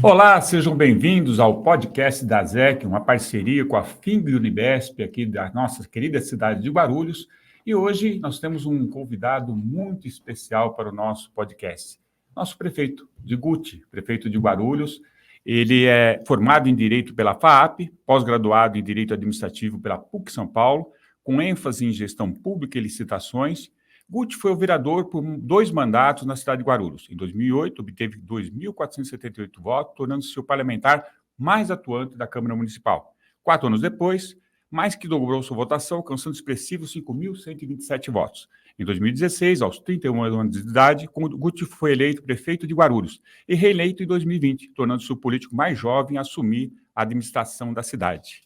Olá, sejam bem-vindos ao podcast da ZEC, uma parceria com a FING e Unibesp, aqui da nossa querida cidade de Guarulhos. E hoje nós temos um convidado muito especial para o nosso podcast. Nosso prefeito de Guti, prefeito de Guarulhos. Ele é formado em Direito pela FAAP, pós-graduado em Direito Administrativo pela PUC São Paulo, com ênfase em Gestão Pública e Licitações. Guti foi o vereador por 2 mandatos na cidade de Guarulhos. Em 2008, obteve 2.478 votos, tornando-se o parlamentar mais atuante da Câmara Municipal. 4 anos depois, mais que dobrou sua votação, alcançando expressivos 5.127 votos. Em 2016, aos 31 anos de idade, Guti foi eleito prefeito de Guarulhos e reeleito em 2020, tornando-se o político mais jovem a assumir a administração da cidade.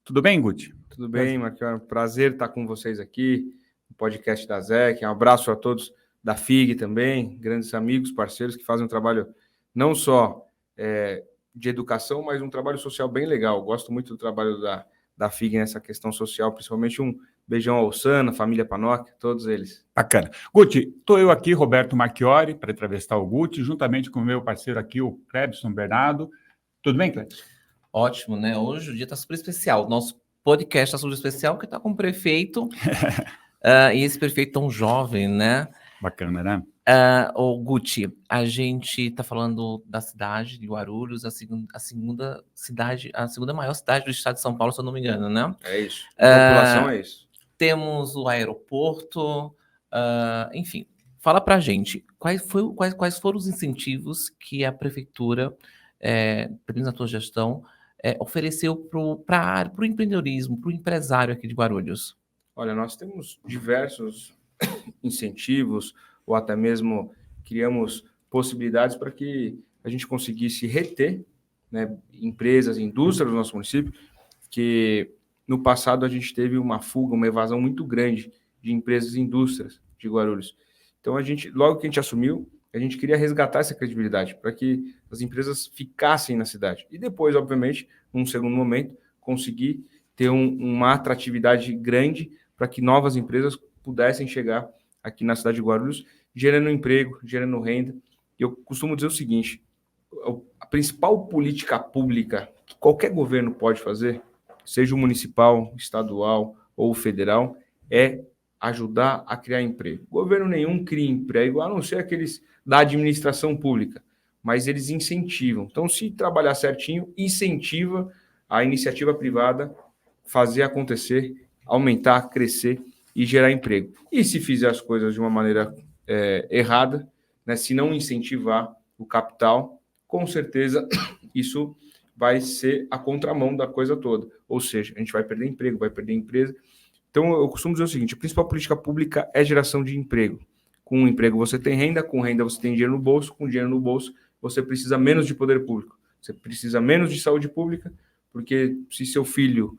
Tudo bem, Guti? Tudo bem, Marquinhos. Prazer estar com vocês aqui no podcast da ZEC. Um abraço a todos da FIG também, grandes amigos, parceiros que fazem um trabalho não só de educação, mas um trabalho social bem legal. Gosto muito do trabalho da FIG nessa questão social, principalmente um beijão ao Sana, família Panoc, todos eles. Bacana. Guti, estou eu aqui, Roberto Marchiori, para entrevistar o Guti, juntamente com o meu parceiro aqui, o Clebson Bernardo. Tudo bem, Clebson? Ótimo, né? Hoje o dia está super especial. Nosso podcast está super especial porque está com o prefeito e esse prefeito tão jovem, né? Bacana, né? O Guti, a gente está falando da cidade de Guarulhos, a segunda maior cidade do estado de São Paulo, se eu não me engano, né? É isso. A população é isso. Temos o aeroporto, enfim. Fala pra gente, quais foram os incentivos que a prefeitura, pelo menos na tua gestão, ofereceu para o empreendedorismo, para o empresário aqui de Guarulhos? Olha, nós temos diversos incentivos, ou até mesmo criamos possibilidades para que a gente conseguisse reter, né, empresas, indústrias do nosso município, que no passado a gente teve uma fuga, uma evasão muito grande de empresas e indústrias de Guarulhos. Então, logo que a gente assumiu, a gente queria resgatar essa credibilidade para que as empresas ficassem na cidade. E depois, obviamente, num segundo momento, conseguir ter uma atratividade grande para que novas empresas pudessem chegar aqui na cidade de Guarulhos, gerando emprego, gerando renda. E eu costumo dizer o seguinte, a principal política pública que qualquer governo pode fazer, seja o municipal, estadual ou federal, é ajudar a criar emprego. Governo nenhum cria emprego, a não ser aqueles da administração pública, mas eles incentivam. Então, se trabalhar certinho, incentiva a iniciativa privada fazer acontecer, aumentar, crescer e gerar emprego. E se fizer as coisas de uma maneira errada, né, se não incentivar o capital, com certeza isso vai ser a contramão da coisa toda. Ou seja, a gente vai perder emprego, vai perder empresa. Então, eu costumo dizer o seguinte, a principal política pública é geração de emprego. Com um emprego você tem renda, com renda você tem dinheiro no bolso, com dinheiro no bolso você precisa menos de poder público, você precisa menos de saúde pública, porque se seu filho,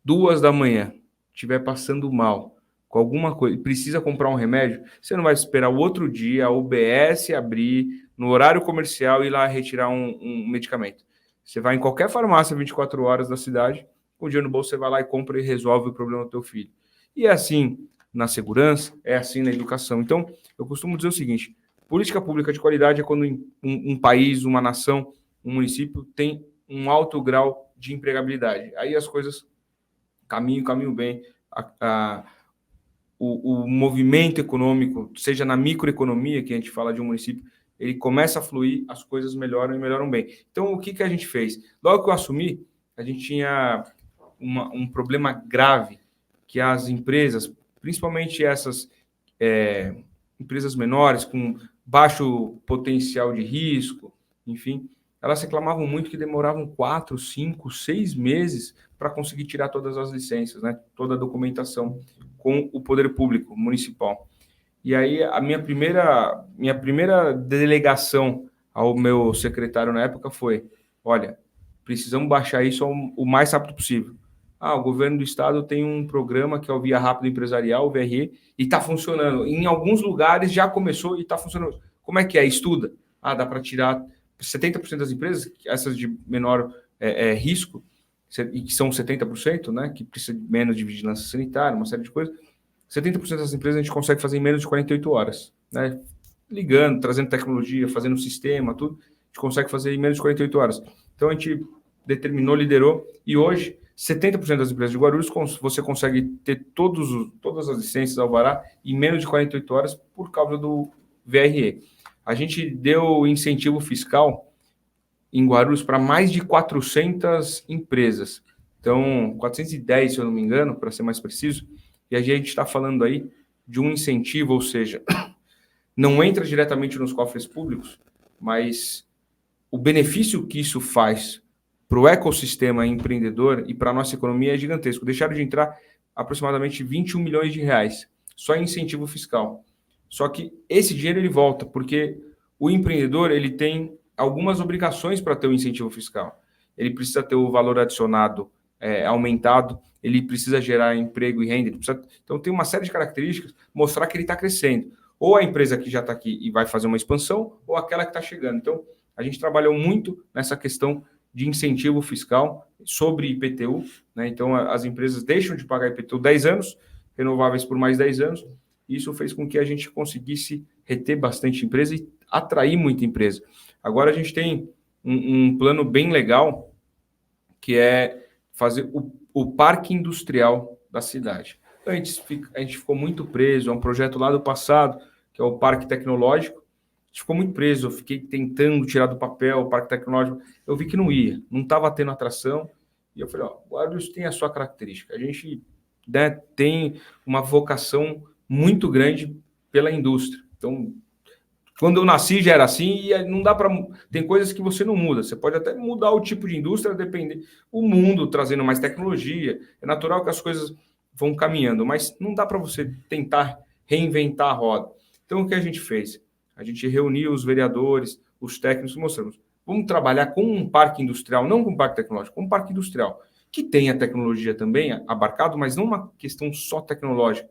2 da manhã, estiver passando mal com alguma coisa e precisa comprar um remédio, você não vai esperar o outro dia a UBS abrir, no horário comercial, e ir lá retirar um medicamento. Você vai em qualquer farmácia 24 horas da cidade, com dinheiro no bolso você vai lá e compra e resolve o problema do teu filho. E é assim na segurança, é assim na educação. Então, eu costumo dizer o seguinte, política pública de qualidade é quando um país, uma nação, um município tem um alto grau de empregabilidade. Aí as coisas caminham bem. O movimento econômico, seja na microeconomia, que a gente fala de um município, ele começa a fluir, as coisas melhoram e melhoram bem. Então, o que a gente fez? Logo que eu assumi, a gente tinha um problema grave, que as empresas, principalmente essas empresas menores, com baixo potencial de risco, enfim, elas reclamavam muito que demoravam 4, 5, 6 meses para conseguir tirar todas as licenças, né? Toda a documentação com o poder público municipal. E aí, a minha primeira delegação ao meu secretário na época foi, olha, precisamos baixar isso o mais rápido possível. O governo do estado tem um programa que é o Via Rápido Empresarial, o VRE, e está funcionando. Em alguns lugares já começou e está funcionando. Como é que é? Estuda. Dá para tirar 70% das empresas, essas de menor risco, e que são 70%, né, que precisa de menos de vigilância sanitária, uma série de coisas, 70% das empresas a gente consegue fazer em menos de 48 horas, né, ligando, trazendo tecnologia, fazendo sistema, tudo, gente consegue fazer em menos de 48 horas. Então, a gente determinou, liderou, e hoje, 70% das empresas de Guarulhos, você consegue ter todas as licenças alvará em menos de 48 horas por causa do VRE. A gente deu incentivo fiscal em Guarulhos para mais de 400 empresas. Então, 410, se eu não me engano, para ser mais preciso, e a gente está falando aí de um incentivo, ou seja, não entra diretamente nos cofres públicos, mas o benefício que isso faz para o ecossistema empreendedor e para a nossa economia é gigantesco. Deixaram de entrar aproximadamente 21 milhões de reais, só em incentivo fiscal. Só que esse dinheiro ele volta, porque o empreendedor ele tem algumas obrigações para ter o incentivo fiscal. Ele precisa ter o valor adicionado aumentado, ele precisa gerar emprego e renda, então tem uma série de características, mostrar que ele está crescendo. Ou a empresa que já está aqui e vai fazer uma expansão, ou aquela que está chegando. Então, a gente trabalhou muito nessa questão de incentivo fiscal sobre IPTU, né? Então, as empresas deixam de pagar IPTU 10 anos, renováveis por mais 10 anos, e isso fez com que a gente conseguisse reter bastante empresa e atrair muita empresa. Agora, a gente tem um plano bem legal, que é fazer o parque industrial da cidade. Antes, a gente ficou muito preso a um projeto lá do passado, que é o Parque Tecnológico. A gente ficou muito preso, eu fiquei tentando tirar do papel o Parque Tecnológico. Eu vi que não ia, não estava tendo atração. E eu falei, Guarulhos tem a sua característica. A gente, né, tem uma vocação muito grande pela indústria. Então, quando eu nasci já era assim, e não dá para... Tem coisas que você não muda. Você pode até mudar o tipo de indústria, depender. O mundo trazendo mais tecnologia. É natural que as coisas vão caminhando, mas não dá para você tentar reinventar a roda. Então, o que a gente fez? A gente reuniu os vereadores, os técnicos, mostramos. Vamos trabalhar com um parque industrial, não com um parque tecnológico, com um parque industrial, que tenha tecnologia também abarcado, mas não uma questão só tecnológica.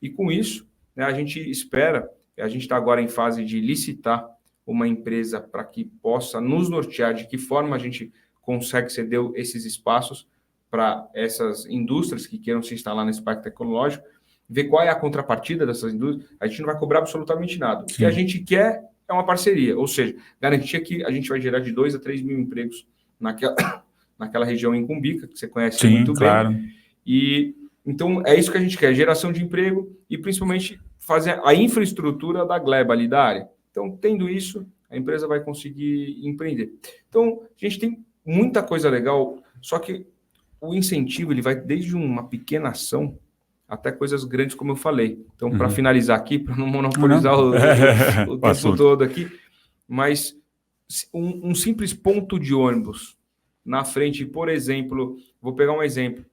E com isso, né, a gente espera... A gente está agora em fase de licitar uma empresa para que possa nos nortear de que forma a gente consegue ceder esses espaços para essas indústrias que queiram se instalar nesse parque tecnológico, ver qual é a contrapartida dessas indústrias. A gente não vai cobrar absolutamente nada. Sim. O que a gente quer é uma parceria, ou seja, garantir que a gente vai gerar de 2 a 3 mil empregos naquela região em Cumbica, que você conhece muito claro. bem. E então é isso que a gente quer, geração de emprego e principalmente fazer a infraestrutura da gleba ali da área. Então, tendo isso, a empresa vai conseguir empreender. Então, a gente tem muita coisa legal, só que o incentivo ele vai desde uma pequena ação até coisas grandes, como eu falei. Então, para finalizar aqui, para não monopolizar o tempo todo aqui, mas um simples ponto de ônibus na frente, por exemplo, vou pegar um exemplo.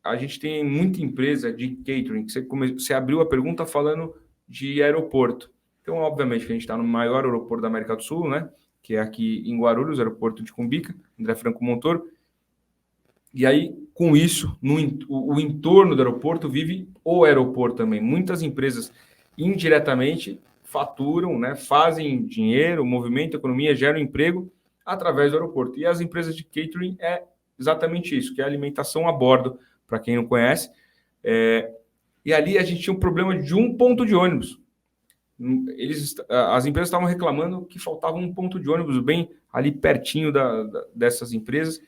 A gente tem muita empresa de catering, que você abriu a pergunta falando de aeroporto. Então, obviamente, que a gente está no maior aeroporto da América do Sul, né? Que é aqui em Guarulhos, aeroporto de Cumbica, André Franco Montoro. E aí, com isso, o entorno do aeroporto vive o aeroporto também. Muitas empresas, indiretamente, faturam, né? Fazem dinheiro, movimentam economia, geram emprego através do aeroporto. E as empresas de catering é exatamente isso, que é a alimentação a bordo, para quem não conhece, e ali a gente tinha um problema de um ponto de ônibus. As empresas estavam reclamando que faltava um ponto de ônibus bem ali pertinho dessas empresas,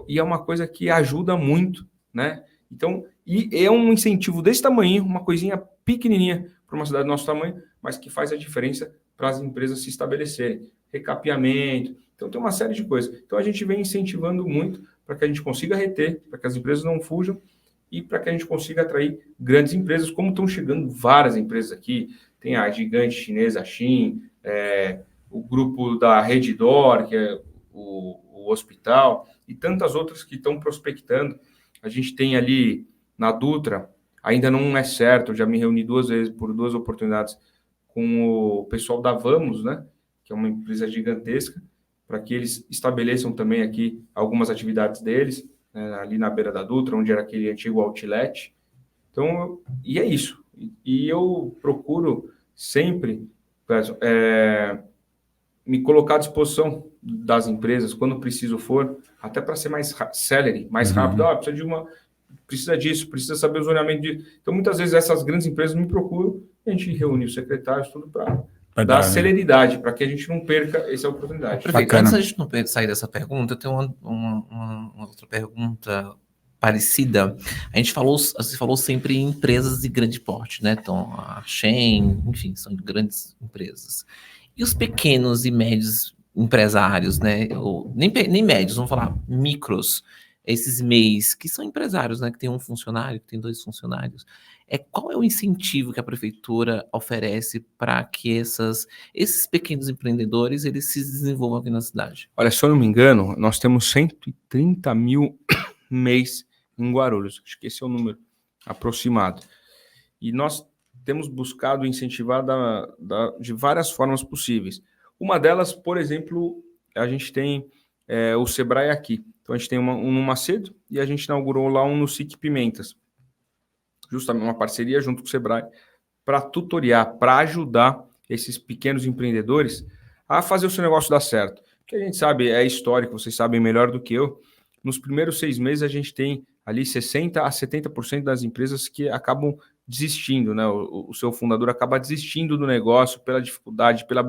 e é uma coisa que ajuda muito, né? Então, e é um incentivo desse tamanho, uma coisinha pequenininha para uma cidade do nosso tamanho, mas que faz a diferença para as empresas se estabelecerem. Recapeamento, então tem uma série de coisas. Então, a gente vem incentivando muito para que a gente consiga reter, para que as empresas não fujam e para que a gente consiga atrair grandes empresas, como estão chegando várias empresas aqui. Tem a gigante chinesa, a Shein, o grupo da Redditor, que é o hospital, e tantas outras que estão prospectando. A gente tem ali na Dutra, ainda não é certo, eu já me reuni 2 vezes, por 2 oportunidades, com o pessoal da Vamos, né, que é uma empresa gigantesca, para que eles estabeleçam também aqui algumas atividades deles, né, ali na beira da Dutra, onde era aquele antigo outlet. Então, e é isso. E eu procuro sempre me colocar à disposição das empresas, quando preciso for, até para ser mais célere, mais rápido. Precisa disso, precisa saber o zoneamento disso. Então, muitas vezes, essas grandes empresas me procuram, e a gente reúne os secretários, tudo para da celeridade, para que a gente não perca essa oportunidade. Perfeito. Bacana. Antes da gente não sair dessa pergunta, eu tenho uma outra pergunta parecida. Você falou sempre em empresas de grande porte, né? Então, a Shein, enfim, são grandes empresas. E os pequenos e médios empresários, né? Ou, nem médios, vamos falar micros, esses MEIs, que são empresários, né? Que tem um funcionário, que tem 2 funcionários. Qual é o incentivo que a prefeitura oferece para que esses pequenos empreendedores eles se desenvolvam aqui na cidade? Olha, se eu não me engano, nós temos 130 mil MEIs em Guarulhos. Acho que esse é o número aproximado. E nós temos buscado incentivar de várias formas possíveis. Uma delas, por exemplo, a gente tem o Sebrae aqui. Então, a gente tem um no Macedo e a gente inaugurou lá um no SIC Pimentas. Justamente uma parceria junto com o Sebrae para tutoriar, para ajudar esses pequenos empreendedores a fazer o seu negócio dar certo. Porque a gente sabe, é histórico, vocês sabem melhor do que eu, nos primeiros 6 meses a gente tem ali 60% a 70% das empresas que acabam desistindo, né? O seu fundador acaba desistindo do negócio pela dificuldade, pela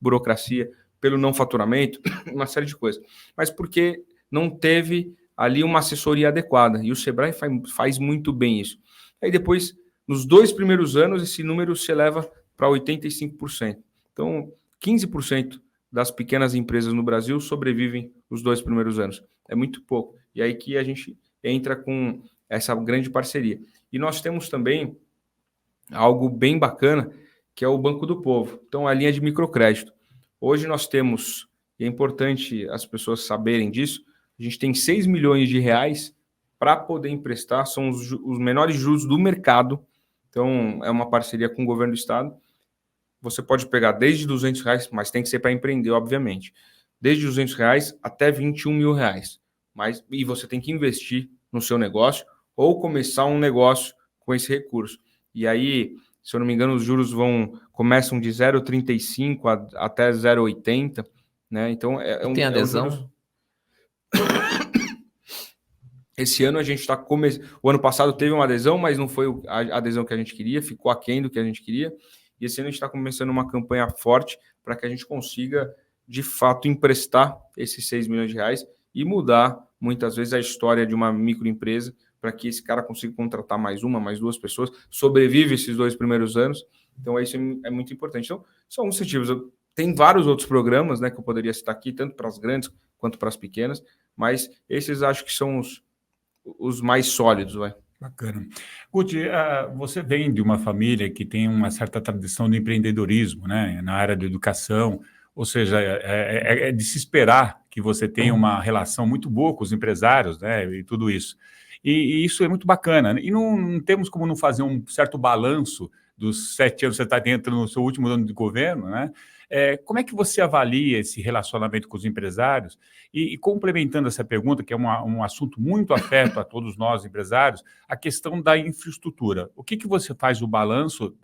burocracia, pelo não faturamento, uma série de coisas. Mas porque não teve ali uma assessoria adequada. E o Sebrae faz muito bem isso. Aí depois, nos 2 primeiros anos, esse número se eleva para 85%. Então, 15% das pequenas empresas no Brasil sobrevivem os 2 primeiros anos. É muito pouco. E aí que a gente entra com essa grande parceria. E nós temos também algo bem bacana, que é o Banco do Povo. Então, a linha de microcrédito. Hoje nós temos, e é importante as pessoas saberem disso, a gente tem 6 milhões de reais para poder emprestar, são os menores juros do mercado. Então, é uma parceria com o governo do estado. Você pode pegar desde R$200, mas tem que ser para empreender, obviamente. Desde R$200 até R$21.000. E você tem que investir no seu negócio ou começar um negócio com esse recurso. E aí, se eu não me engano, os juros começam de 0,35 até 0,80, né? Então, tem adesão? Esse ano a gente está começando. O ano passado teve uma adesão, mas não foi a adesão que a gente queria, ficou aquém do que a gente queria. E esse ano a gente está começando uma campanha forte para que a gente consiga, de fato, emprestar esses 6 milhões de reais e mudar, muitas vezes, a história de uma microempresa para que esse cara consiga contratar mais 1, mais 2 pessoas, sobrevive esses 2 primeiros anos. Então, isso é muito importante. Então, são incentivos. Tem vários outros programas, né, que eu poderia citar aqui, tanto para as grandes quanto para as pequenas, mas esses acho que são os mais sólidos, vai. Bacana. Guti, você vem de uma família que tem uma certa tradição de empreendedorismo, né, na área da educação, ou seja, é de se esperar que você tenha uma relação muito boa com os empresários, né, e tudo isso. E isso é muito bacana. E não temos como não fazer um certo balanço dos 7 anos que você está dentro no seu último ano de governo, né? Como é que você avalia esse relacionamento com os empresários? E complementando essa pergunta, que é um assunto muito afeto a todos nós empresários, a questão da infraestrutura. O que você faz o balanço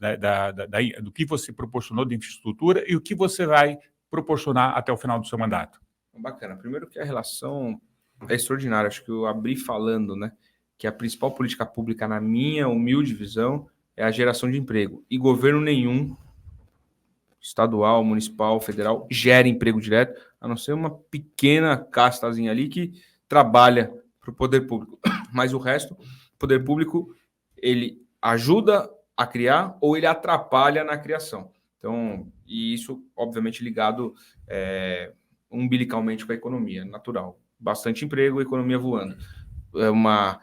do que você proporcionou de infraestrutura e o que você vai proporcionar até o final do seu mandato? Bacana. Primeiro que a relação é extraordinária. Acho que eu abri falando, né, que a principal política pública, na minha humilde visão, é a geração de emprego. E governo nenhum, estadual, municipal, federal, gera emprego direto, a não ser uma pequena castazinha ali que trabalha para o poder público. Mas o resto, o poder público, ele ajuda a criar ou ele atrapalha na criação. Então, e isso, obviamente, ligado umbilicalmente com a economia, natural. Bastante emprego, economia voando. É uma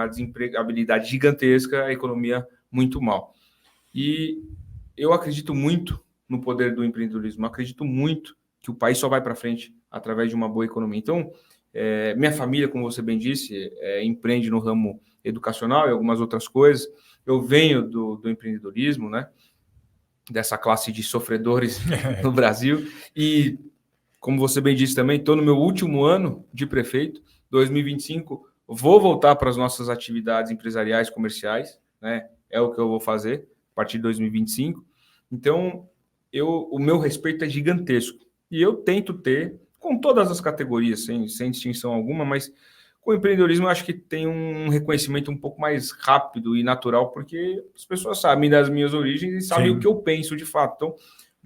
desempregabilidade gigantesca, a economia muito mal. E eu acredito muito no poder do empreendedorismo. Eu acredito muito que o país só vai para frente através de uma boa economia. Então, minha família, como você bem disse, empreende no ramo educacional e algumas outras coisas. Eu venho do empreendedorismo, né? Dessa classe de sofredores no Brasil. E, como você bem disse também, estou no meu último ano de prefeito, 2025. Vou voltar para as nossas atividades empresariais, comerciais, né? É o que eu vou fazer a partir de 2025. Então, o meu respeito é gigantesco. E eu tento ter, com todas as categorias, sem distinção alguma, mas com o empreendedorismo eu acho que tem um reconhecimento um pouco mais rápido e natural, porque as pessoas sabem das minhas origens e sabem o que eu penso de fato. Então,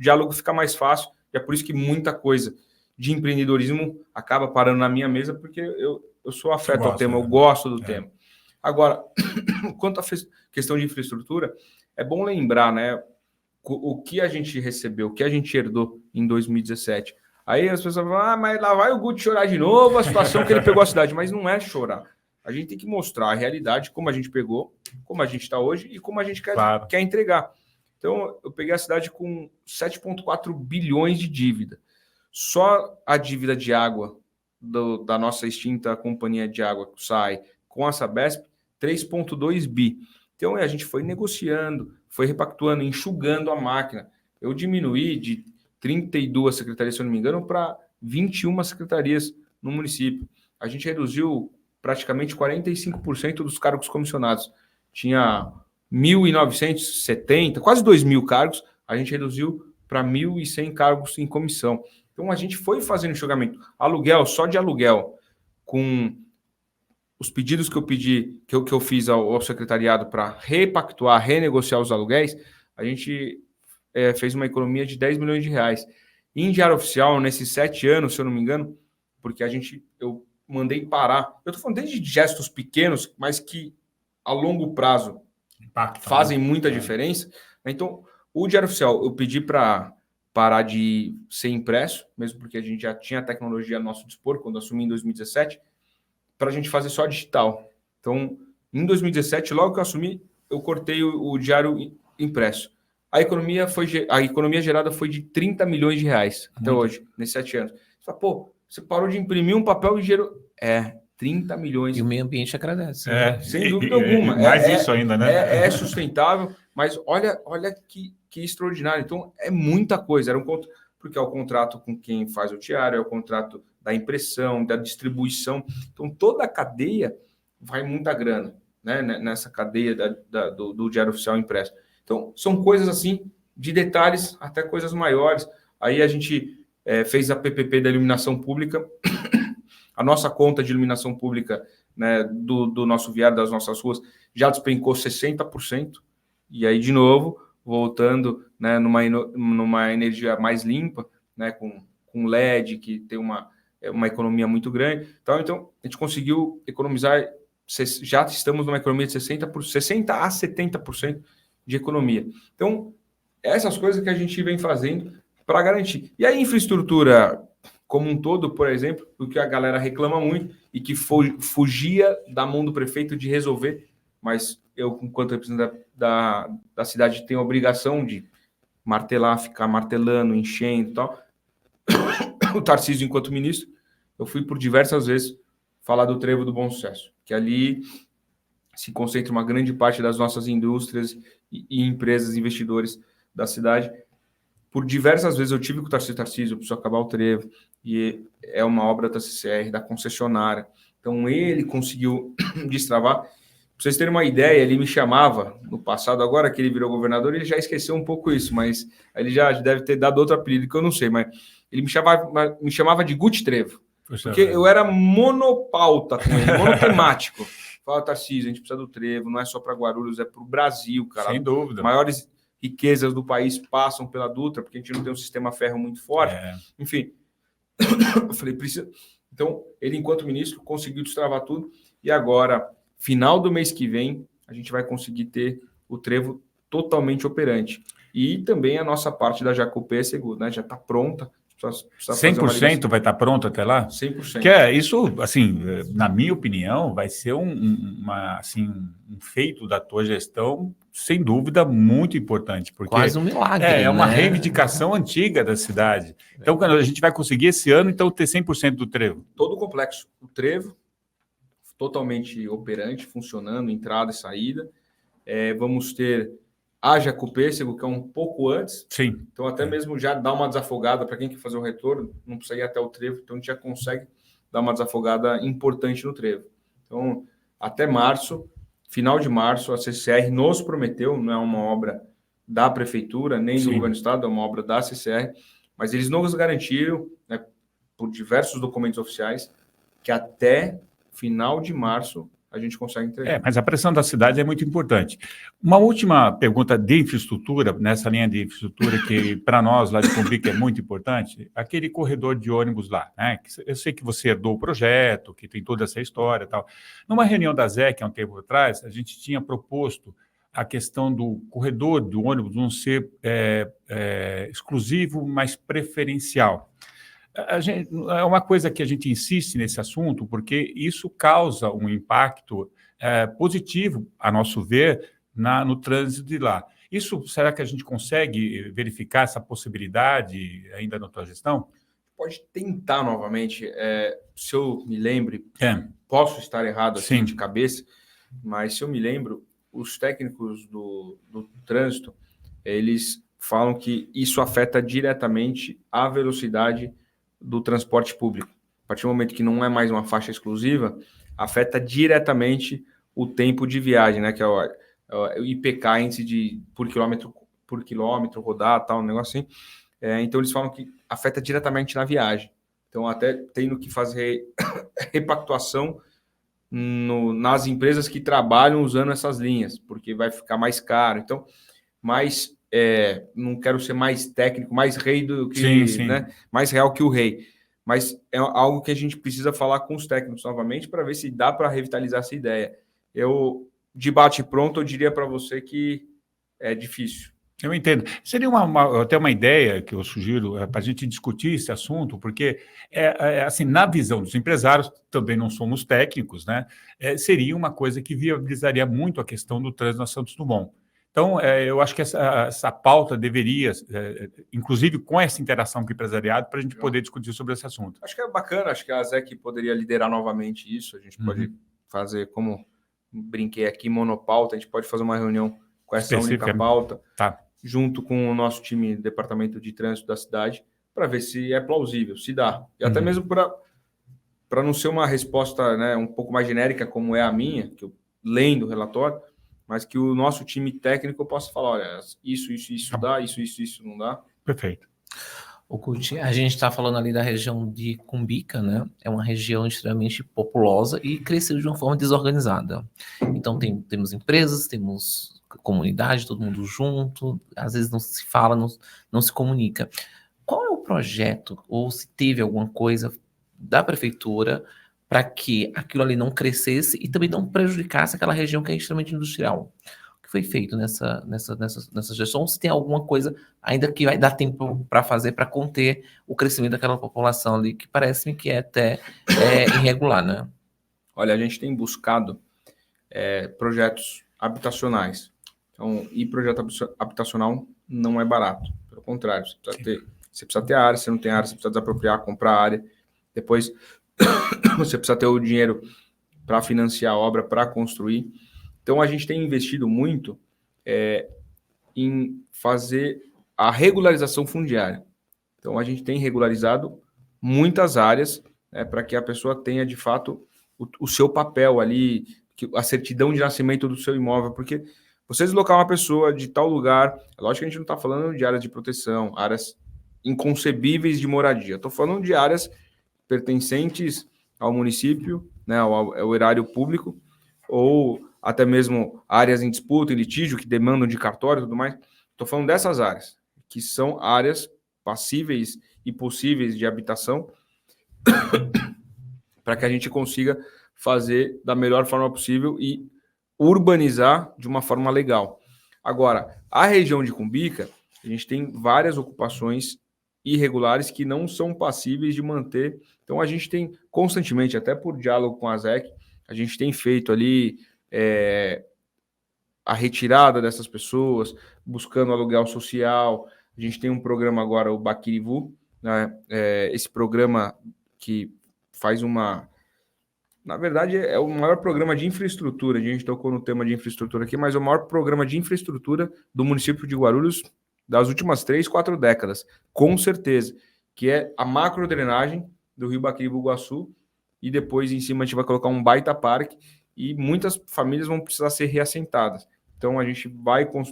o diálogo fica mais fácil, e é por isso que muita coisa de empreendedorismo acaba parando na minha mesa, porque eu sou afeto ao tema, eu gosto do tema. Agora, quanto à questão de infraestrutura, é bom lembrar, né, o que a gente recebeu, o que a gente herdou em 2017. Aí as pessoas falam, mas lá vai o Guti chorar de novo, a situação que ele pegou a cidade. Mas não é chorar. A gente tem que mostrar a realidade, como a gente pegou, como a gente está hoje e como a gente quer entregar. Então, eu peguei a cidade com 7,4 bilhões de dívida. Só a dívida de água da nossa extinta companhia de água, SAI, com a Sabesp, 3,2 bi. Então, a gente foi negociando, foi repactuando, enxugando a máquina. Eu diminuí de 32 secretarias, se eu não me engano, para 21 secretarias no município. A gente reduziu praticamente 45% dos cargos comissionados. Tinha 1.970, quase 2.000 cargos, a gente reduziu para 1.100 cargos em comissão. Então, a gente foi fazendo enxugamento. Aluguel, só de aluguel, com os pedidos que eu pedi, que eu fiz ao secretariado para repactuar, renegociar os aluguéis, a gente fez uma economia de 10 milhões de reais. Em diário oficial, nesses 7 anos, se eu não me engano, porque eu mandei parar. Eu estou falando desde gestos pequenos, mas que a longo prazo fazem muita diferença. Então, o diário oficial, eu pedi para parar de ser impresso, mesmo porque a gente já tinha tecnologia a nosso dispor, quando assumi em 2017, para a gente fazer só digital. Então, em 2017, logo que eu assumi, eu cortei o diário impresso. A economia gerada foi de 30 milhões de reais até hoje, nesses 7 anos. Você fala, pô, você parou de imprimir um papel e gerou... 30 milhões. E o meio ambiente agradece. Sem dúvida alguma. Mais isso ainda, né? É sustentável, mas olha que extraordinário. Então, é muita coisa. Porque é o contrato com quem faz o tiário, é o contrato da impressão, da distribuição. Então, toda a cadeia vai muita grana, né? Nessa cadeia do diário oficial impresso. Então, são coisas assim, de detalhes até coisas maiores. Aí a gente fez a PPP da iluminação pública. A nossa conta de iluminação pública, né, do nosso viário, das nossas ruas, já despencou 60%. E aí, de novo, voltando, né, numa energia mais limpa, né, com LED, que tem uma economia muito grande. Então, a gente conseguiu economizar, já estamos numa economia de 60% a 70% de economia. Então, essas coisas que a gente vem fazendo para garantir. E a infraestrutura como um todo, por exemplo, o que a galera reclama muito e que fugia da mão do prefeito de resolver, mas eu, enquanto representante da cidade, tenho a obrigação de martelar, ficar martelando, enchendo e tal. O Tarcísio, enquanto ministro, eu fui por diversas vezes falar do Trevo do Bom Sucesso, que ali se concentra uma grande parte das nossas indústrias e empresas, investidores da cidade. Por diversas vezes eu tive com o Tarcísio, eu preciso acabar o Trevo, e é uma obra da CCR, da concessionária. Então, ele conseguiu destravar. Para vocês terem uma ideia, ele me chamava no passado, agora que ele virou governador, ele já esqueceu um pouco isso, mas ele já deve ter dado outro apelido que eu não sei, mas ele me chamava de Guti Trevo, porque eu era monopauta com ele, monotemático. Fala, Tarcísio, a gente precisa do Trevo, não é só para Guarulhos, é para o Brasil, cara. Sem dúvida. Maiores riquezas do país passam pela Dutra, porque a gente não tem um sistema ferro muito forte. Enfim, eu falei, precisa... Então, ele, enquanto ministro, conseguiu destravar tudo, e agora, final do mês que vem, a gente vai conseguir ter o Trevo totalmente operante. E também a nossa parte da Jacopé é segura, né? Já está pronta. 100% vai estar pronto até lá? 100%. Que isso, assim, na minha opinião, vai ser um feito da tua gestão, sem dúvida, muito importante. Porque quase um milagre. É uma reivindicação antiga da cidade. Então, quando a gente vai conseguir esse ano, então, ter 100% do Trevo. Todo o complexo. O Trevo, totalmente operante, funcionando, entrada e saída. Vamos ter a Jacopêssego, que é um pouco antes. Sim. Então, até mesmo já dá uma desafogada para quem quer fazer o retorno, não precisa ir até o Trevo, então a gente já consegue dar uma desafogada importante no Trevo. Então, até março, final de março, a CCR nos prometeu, não é uma obra da Prefeitura, nem do Governo do Estado, é uma obra da CCR, mas eles nos garantiram, né, por diversos documentos oficiais, que até final de março a gente consegue entregar. Mas a pressão da cidade é muito importante. Uma última pergunta de infraestrutura, nessa linha de infraestrutura, que para nós lá de Cumbica é muito importante, aquele corredor de ônibus lá, né? Eu sei que você herdou o projeto, que tem toda essa história e tal. Numa reunião da ZEC, há um tempo atrás, a gente tinha proposto a questão do corredor do ônibus não ser exclusivo, mas preferencial. É uma coisa que a gente insiste nesse assunto, porque isso causa um impacto positivo, a nosso ver, no trânsito de lá. Isso, será que a gente consegue verificar essa possibilidade ainda na tua gestão? Pode tentar novamente. Se eu me lembre, posso estar errado assim de cabeça, mas se eu me lembro, os técnicos do trânsito, eles falam que isso afeta diretamente a velocidade do transporte público. A partir do momento que não é mais uma faixa exclusiva, afeta diretamente o tempo de viagem, né? Que é o IPK, índice por quilômetro rodar, tal, um negócio assim. Então, eles falam que afeta diretamente na viagem. Então, até tendo que fazer repactuação nas empresas que trabalham usando essas linhas, porque vai ficar mais caro. Então, não quero ser mais técnico, mais rei do que, sim. Né, mais real que o rei, mas é algo que a gente precisa falar com os técnicos novamente para ver se dá para revitalizar essa ideia. De bate pronto, eu diria para você que é difícil. Eu entendo. Seria até uma ideia que eu sugiro para a gente discutir esse assunto, porque, assim, na visão dos empresários, também não somos técnicos, né? Seria uma coisa que viabilizaria muito a questão do trânsito na Santos Dumont. Então, eu acho que essa pauta deveria, inclusive com essa interação com o empresariado, para a gente poder discutir sobre esse assunto. Acho que é bacana, acho que a ZEC poderia liderar novamente isso, a gente pode fazer, como brinquei aqui, monopauta, a gente pode fazer uma reunião com essa única pauta, junto com o nosso time, departamento de trânsito da cidade, para ver se é plausível, se dá. E até mesmo para não ser uma resposta, né, um pouco mais genérica, como é a minha, que eu lendo o relatório, mas que o nosso time técnico possa falar, olha, isso dá, isso não dá. Perfeito. O Coutinho, a gente está falando ali da região de Cumbica, né? É uma região extremamente populosa e cresceu de uma forma desorganizada. Então, temos empresas, temos comunidade, todo mundo junto, às vezes não se fala, não se comunica. Qual é o projeto, ou se teve alguma coisa da prefeitura para que aquilo ali não crescesse e também não prejudicasse aquela região que é extremamente industrial? O que foi feito nessa gestão? Se tem alguma coisa ainda que vai dar tempo para fazer para conter o crescimento daquela população ali, que parece-me que é até irregular, né? Olha, a gente tem buscado projetos habitacionais. Então, e projeto habitacional não é barato. Pelo contrário, você precisa ter área, se não tem área, você precisa desapropriar, comprar área. Depois, você precisa ter o dinheiro para financiar a obra, para construir. Então, a gente tem investido muito em fazer a regularização fundiária. Então, a gente tem regularizado muitas áreas para que a pessoa tenha, de fato, o seu papel ali, a certidão de nascimento do seu imóvel, porque você deslocar uma pessoa de tal lugar, é lógico que a gente não está falando de áreas de proteção, áreas inconcebíveis de moradia. Estou falando de áreas pertencentes ao município, né, ao erário público, ou até mesmo áreas em disputa, em litígio, que demandam de cartório e tudo mais. Estou falando dessas áreas, que são áreas passíveis e possíveis de habitação, para que a gente consiga fazer da melhor forma possível e urbanizar de uma forma legal. Agora, a região de Cumbica, a gente tem várias ocupações irregulares que não são passíveis de manter. Então, a gente tem constantemente, até por diálogo com a ZEC, a gente tem feito ali a retirada dessas pessoas, buscando aluguel social. A gente tem um programa agora, o Baquirivu, né? Esse programa que faz na verdade, é o maior programa de infraestrutura. A gente tocou no tema de infraestrutura aqui, mas é o maior programa de infraestrutura do município de Guarulhos das últimas 3-4 décadas, com certeza, que é a macrodrenagem do Rio Baquiribu-Guaçu, e depois em cima a gente vai colocar um baita parque e muitas famílias vão precisar ser reassentadas. Então a gente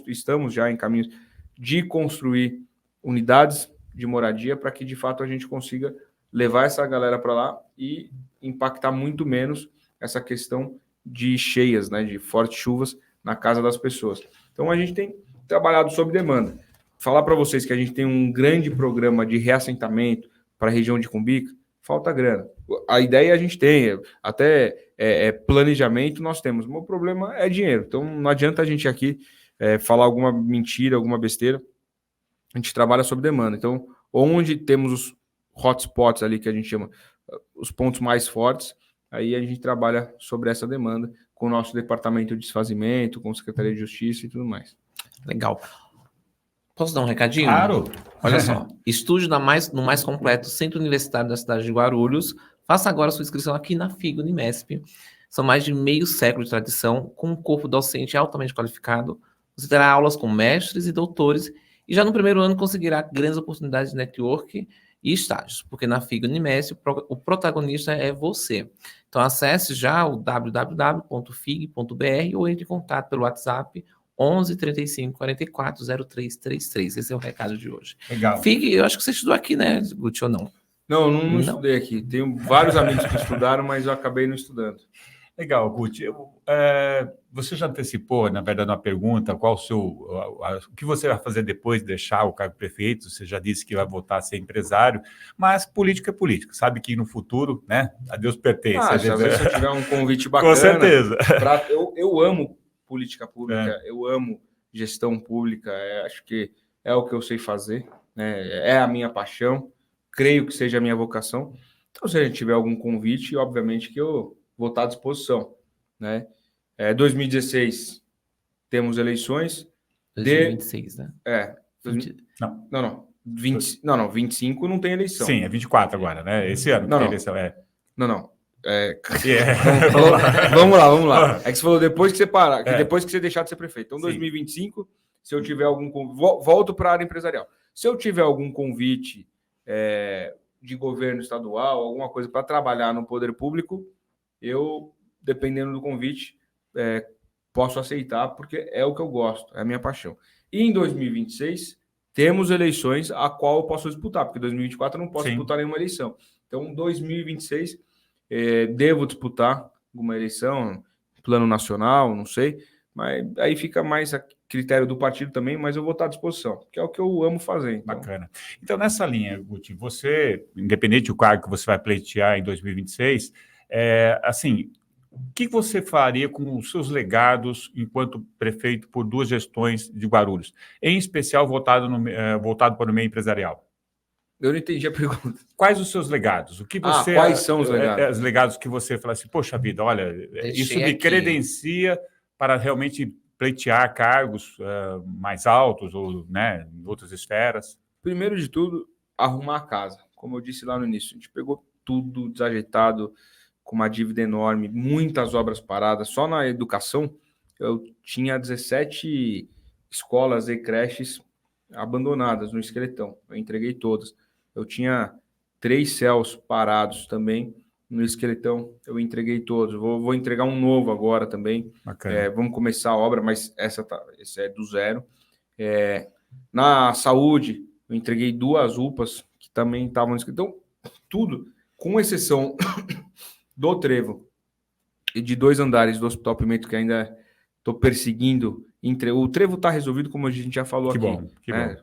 estamos já em caminhos de construir unidades de moradia para que de fato a gente consiga levar essa galera para lá e impactar muito menos essa questão de cheias, né, de fortes chuvas na casa das pessoas. Então, a gente tem trabalhado sob demanda. Falar para vocês que a gente tem um grande programa de reassentamento para a região de Cumbica, falta grana. A ideia a gente tem, até planejamento nós temos, mas o problema é dinheiro. Então, não adianta a gente aqui falar alguma mentira, alguma besteira. A gente trabalha sob demanda. Então, onde temos os hotspots ali, que a gente chama os pontos mais fortes, aí a gente trabalha sobre essa demanda com o nosso departamento de desfazimento, com a Secretaria de Justiça e tudo mais. Legal. Posso dar um recadinho? Claro. Olha só, estude no mais completo Centro Universitário da cidade de Guarulhos. Faça agora sua inscrição aqui na FIG Unimesp. São mais de meio século de tradição, com um corpo docente altamente qualificado. Você terá aulas com mestres e doutores, e já no primeiro ano conseguirá grandes oportunidades de network e estágios, porque na FIG Unimesp o protagonista é você. Então acesse já o www.fig.br ou entre em contato pelo WhatsApp 11 35 44 03 33. Esse é o recado de hoje. Legal. FIG, eu acho que você estudou aqui, né, Guti, ou não? Não estudei aqui. Tenho vários amigos que estudaram, mas eu acabei não estudando. Legal, Guti. Você já antecipou, na verdade, uma pergunta, o que você vai fazer depois de deixar o cargo de prefeito? Você já disse que vai voltar a ser empresário, mas política é política. Sabe que no futuro, né, a Deus pertence. Às vezes se eu tiver um convite bacana... Com certeza. Eu amo política pública, eu amo gestão pública, acho que é o que eu sei fazer, né, é a minha paixão, creio que seja a minha vocação. Então, se a gente tiver algum convite, obviamente que eu vou estar à disposição, né? 2016 temos eleições. 2026, né? 25 não tem eleição. Sim, é 24 agora, né? Esse ano tem eleição. Vamos lá. É que você falou depois que você parar, depois que você deixar de ser prefeito. Então, 2025, se eu tiver algum convite, volto para a área empresarial. Se eu tiver algum convite de governo estadual, alguma coisa para trabalhar no poder público, eu, dependendo do convite, posso aceitar, porque é o que eu gosto, é a minha paixão. E em 2026, temos eleições a qual eu posso disputar, porque em 2024 eu não posso disputar nenhuma eleição. Então, em 2026, devo disputar alguma eleição, plano nacional, não sei, mas aí fica mais a critério do partido também, mas eu vou estar à disposição, que é o que eu amo fazer. Então. Bacana. Então, nessa linha, Guti, você, independente do cargo que você vai pleitear em 2026, assim, o que você faria com os seus legados enquanto prefeito por 2 gestões de Guarulhos, em especial voltado para o meio empresarial? Eu não entendi a pergunta. Quais os seus legados? O que você? Quais são os legados? Os legados que você fala assim, poxa vida, olha, isso me credencia para realmente pleitear cargos mais altos ou, né, em outras esferas? Primeiro de tudo, arrumar a casa. Como eu disse lá no início, a gente pegou tudo desajeitado, com uma dívida enorme, muitas obras paradas. Só na educação, eu tinha 17 escolas e creches abandonadas no Esqueletão. Eu entreguei todas. Eu tinha 3 CELs parados também no Esqueletão. Eu entreguei todos. Vou entregar um novo agora também. Vamos começar a obra, mas esse é do zero. Na saúde, eu entreguei 2 UPAs que também estavam no Esqueletão. Então, tudo, com exceção do trevo e de 2 andares do Hospital Pimenta, que ainda estou perseguindo. O trevo está resolvido, como a gente já falou aqui. Que bom.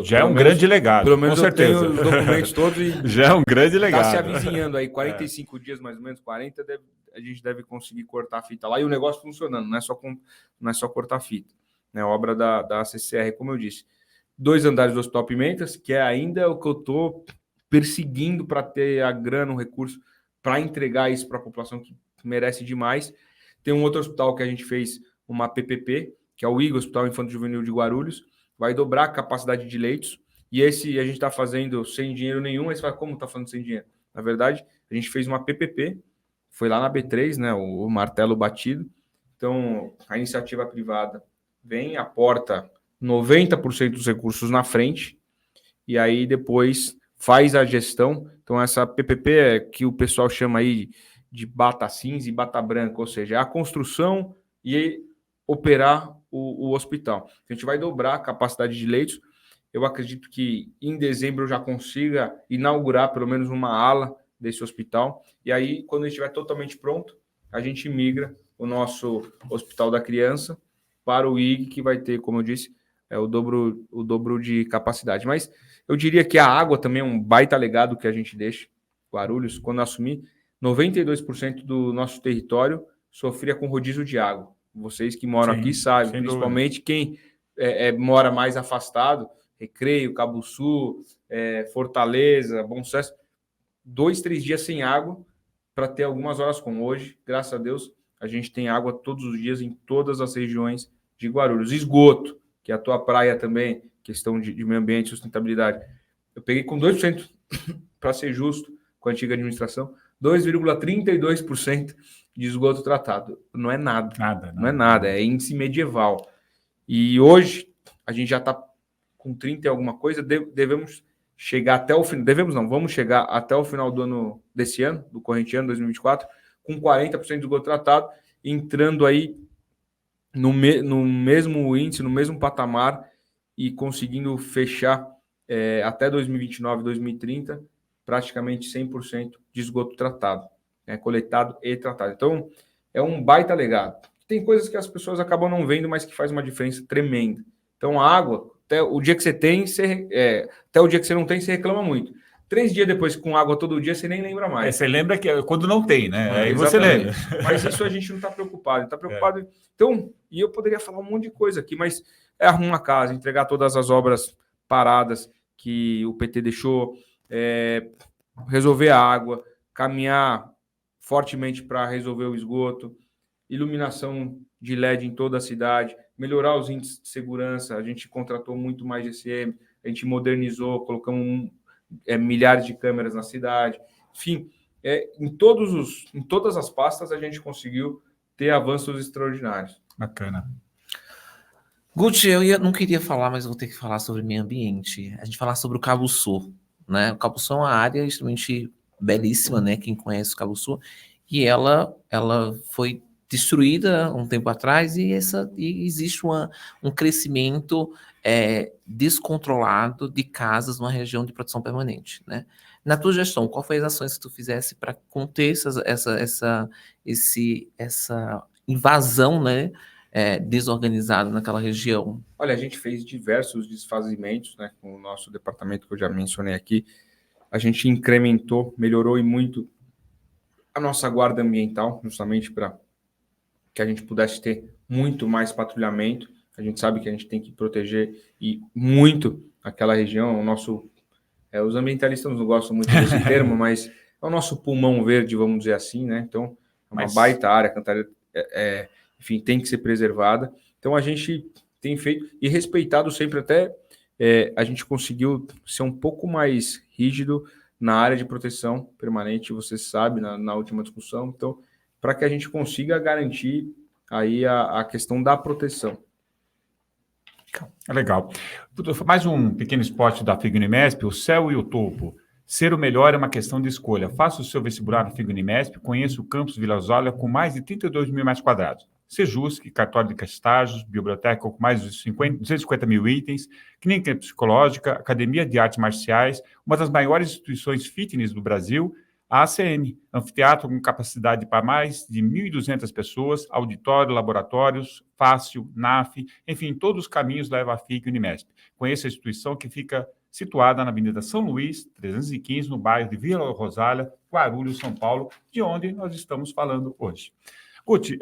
Já é um grande legado, pelo menos com certeza. Eu tenho os documentos todos e já é um grande legado. Está se avizinhando aí, 45 dias, mais ou menos, 40, a gente deve conseguir cortar a fita lá. E o negócio funcionando, não é só cortar a fita. É obra da CCR, como eu disse. 2 andares do Hospital Pimentas, que é ainda o que eu estou perseguindo para ter a grana, o recurso, para entregar isso para a população que merece demais. Tem um outro hospital que a gente fez uma PPP, que é o IGA, Hospital Infanto Juvenil de Guarulhos, vai dobrar a capacidade de leitos, e esse a gente está fazendo sem dinheiro nenhum. Aí você fala, como está fazendo sem dinheiro? Na verdade, a gente fez uma PPP, foi lá na B3, né, o martelo batido. Então, a iniciativa privada vem, aporta 90% dos recursos na frente, e aí depois faz a gestão. Então, essa PPP é que o pessoal chama aí de bata cinza e bata branca, ou seja, é a construção e operar o hospital. A gente vai dobrar a capacidade de leitos. Eu acredito que em dezembro eu já consiga inaugurar pelo menos uma ala desse hospital. E aí, quando ele estiver totalmente pronto, a gente migra o nosso Hospital da Criança para o IG, que vai ter, como eu disse, o dobro de capacidade. Mas eu diria que a água também é um baita legado que a gente deixa. Guarulhos, quando eu assumi, 92% do nosso território sofria com rodízio de água. Vocês que moram aqui sabem, principalmente quem mora mais afastado, Recreio, Cabo Sul, Fortaleza, Bom Sucesso, 2-3 dias sem água para ter algumas horas como hoje. Graças a Deus, a gente tem água todos os dias em todas as regiões de Guarulhos. Esgoto, que é a tua praia também, questão de meio ambiente e sustentabilidade. Eu peguei com 2%, para ser justo, com a antiga administração, 2,32% de esgoto tratado. Não é nada. Não é nada, é índice medieval. E hoje, a gente já está com 30 e alguma coisa, devemos chegar até o final, vamos chegar até o final do ano desse ano, do corrente ano, 2024, com 40% de esgoto tratado, entrando aí no mesmo índice, no mesmo patamar e conseguindo fechar até 2029, 2030, praticamente 100% de esgoto tratado, coletado e tratado. Então, é um baita legado. Tem coisas que as pessoas acabam não vendo, mas que faz uma diferença tremenda. Então, a água, até o dia que você tem, até o dia que você não tem, você reclama muito. 3 dias depois, com água todo dia, você nem lembra mais. Você lembra que quando não tem, né? Aí você lembra. Mas isso a gente não está preocupado. Está preocupado. Então, e eu poderia falar um monte de coisa aqui, mas arrumar uma casa, entregar todas as obras paradas que o PT deixou, resolver a água, caminhar fortemente para resolver o esgoto, iluminação de LED em toda a cidade, melhorar os índices de segurança. A gente contratou muito mais GCM, a gente modernizou, colocamos milhares de câmeras na cidade. Enfim, em todas as pastas a gente conseguiu ter avanços extraordinários. Bacana. Guti, eu não queria falar, mas vou ter que falar sobre meio ambiente. A gente falar sobre o Cabo Sul, né? O Cabo Sul é uma área extremamente belíssima, né? Quem conhece o Cabo Sul, e ela foi destruída um tempo atrás e existe um crescimento descontrolado de casas numa região de proteção permanente, né? Na tua gestão, qual foi as ações que tu fizesse para conter essa invasão, né? Desorganizado naquela região? Olha, a gente fez diversos desfazimentos, né, com o nosso departamento que eu já mencionei aqui. A gente incrementou, melhorou e muito a nossa guarda ambiental, justamente para que a gente pudesse ter muito mais patrulhamento. A gente sabe que a gente tem que proteger e muito aquela região. Os ambientalistas não gostam muito desse termo, mas é o nosso pulmão verde, vamos dizer assim, né? Então, é uma baita área, Cantareira, enfim, tem que ser preservada. Então, a gente tem feito e respeitado sempre até a gente conseguiu ser um pouco mais rígido na área de proteção permanente, você sabe, na última discussão. Então, para que a gente consiga garantir aí a questão da proteção. Legal. Mais um pequeno esporte da FIG Unimesp, o céu e o topo. Ser o melhor é uma questão de escolha. Faça o seu vestibular na FIG Unimesp, conheça o campus Vila Osólia com mais de 32 mil metros quadrados. Sejusc, cartório de estágios, biblioteca com mais de 250 mil itens, clínica psicológica, academia de artes marciais, uma das maiores instituições fitness do Brasil, a ACM, anfiteatro com capacidade para mais de 1.200 pessoas, auditório, laboratórios, Fácil, NAF, enfim, todos os caminhos levam à FIG Unimesp. Conheça a instituição que fica situada na Avenida São Luís, 315, no bairro de Vila Rosália, Guarulhos, São Paulo, de onde nós estamos falando hoje. Guti,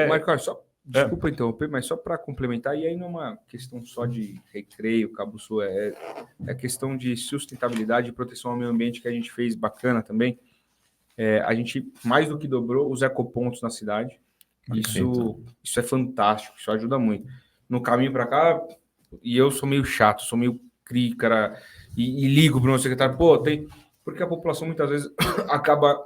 Marcos, desculpa interromper, mas só para complementar, e aí não é uma questão só de Recreio, Cabo Sul, é questão de sustentabilidade e proteção ao meio ambiente que a gente fez bacana também. A gente mais do que dobrou os ecopontos na cidade. Isso é fantástico, isso ajuda muito. No caminho para cá, e eu sou meio chato, sou meio crícara, e ligo para o meu secretário, porque a população muitas vezes acaba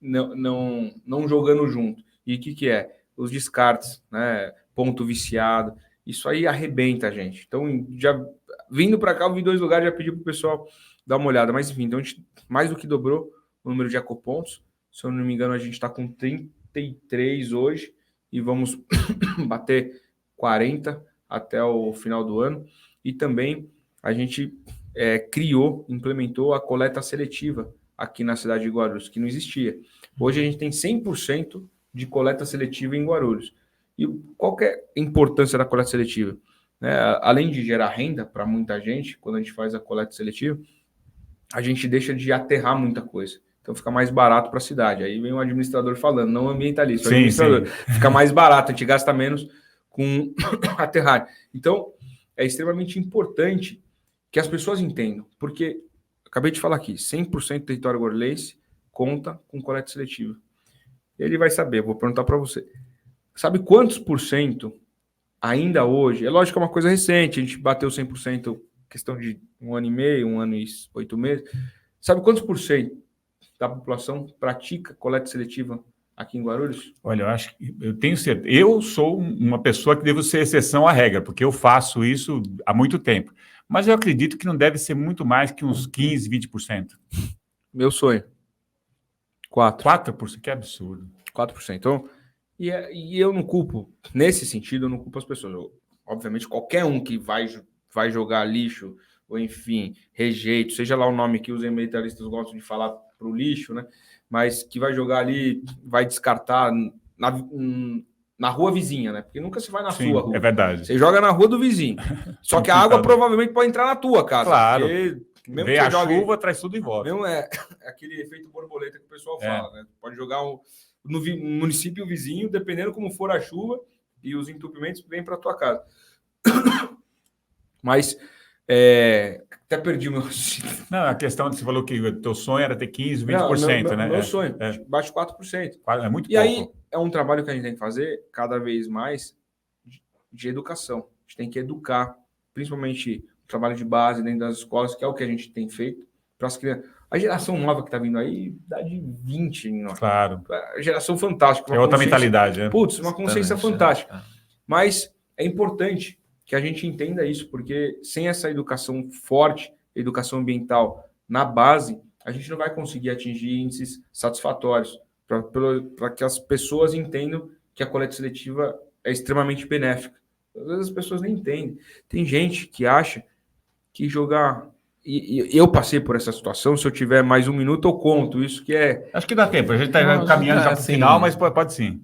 não jogando junto. E o que é? Os descartes, né? Ponto viciado, isso aí arrebenta a gente. Então, já vindo para cá, eu vi 2 lugares, já pedi para o pessoal dar uma olhada. Mas, enfim, então a gente mais do que dobrou o número de ecopontos. Se eu não me engano, a gente está com 33 hoje e vamos bater 40 até o final do ano. E também a gente implementou a coleta seletiva aqui na cidade de Guarulhos, que não existia. Hoje a gente tem 100% de coleta seletiva em Guarulhos. E qual que é a importância da coleta seletiva? Além de gerar renda para muita gente, quando a gente faz a coleta seletiva, a gente deixa de aterrar muita coisa. Então fica mais barato para a cidade. Aí vem o administrador falando, não ambientalista. O administrador fica mais barato, a gente gasta menos com aterrar. Então, é extremamente importante que as pessoas entendam, porque, acabei de falar aqui, 100% do território guarulhense conta com coleta seletiva. Ele vai saber, vou perguntar para você. Sabe quantos por cento ainda hoje? É lógico que é uma coisa recente, a gente bateu 100% questão de 1 ano e meio, 1 ano e 8 meses. Sabe quantos por cento da população pratica coleta seletiva aqui em Guarulhos? Olha, eu tenho certeza. Eu sou uma pessoa que devo ser exceção à regra, porque eu faço isso há muito tempo. Mas eu acredito que não deve ser muito mais que uns 15%, 20%. Meu sonho. 4%, que absurdo. 4%. Então, e eu não culpo, nesse sentido, eu não culpo as pessoas. Obviamente, qualquer um que vai jogar lixo, ou enfim, rejeito, seja lá o nome que os ambientalistas gostam de falar para o lixo, né? Mas que vai jogar ali, vai descartar na rua vizinha, né? Porque nunca se vai na sua rua. É verdade. Você joga na rua do vizinho. Só que a água provavelmente pode entrar na tua casa. Claro. Mesmo vem a chuva, traz tudo em volta. Mesmo aquele efeito borboleta que o pessoal fala, né? Pode jogar no município vizinho, dependendo como for a chuva, e os entupimentos vêm para tua casa. Mas até perdi o meu... Não, a questão de você falou que o teu sonho era ter 15%, 20%, não, né? Meu sonho, bate 4%. É muito pouco. E aí é um trabalho que a gente tem que fazer cada vez mais de educação. A gente tem que educar, principalmente o trabalho de base dentro das escolas, que é o que a gente tem feito para as crianças. A geração nova que está vindo aí, dá de 20. Claro. A geração fantástica. É outra mentalidade. Putz, uma consciência fantástica. Mas é importante que a gente entenda isso, porque sem essa educação forte, educação ambiental na base, a gente não vai conseguir atingir índices satisfatórios para que as pessoas entendam que a coleta seletiva é extremamente benéfica. Às vezes as pessoas nem entendem. Tem gente que acha que jogar... E eu passei por essa situação, se eu tiver mais 1 minuto, eu conto. Isso que é... Acho que dá tempo, a gente está caminhando já para o final, mas pode sim.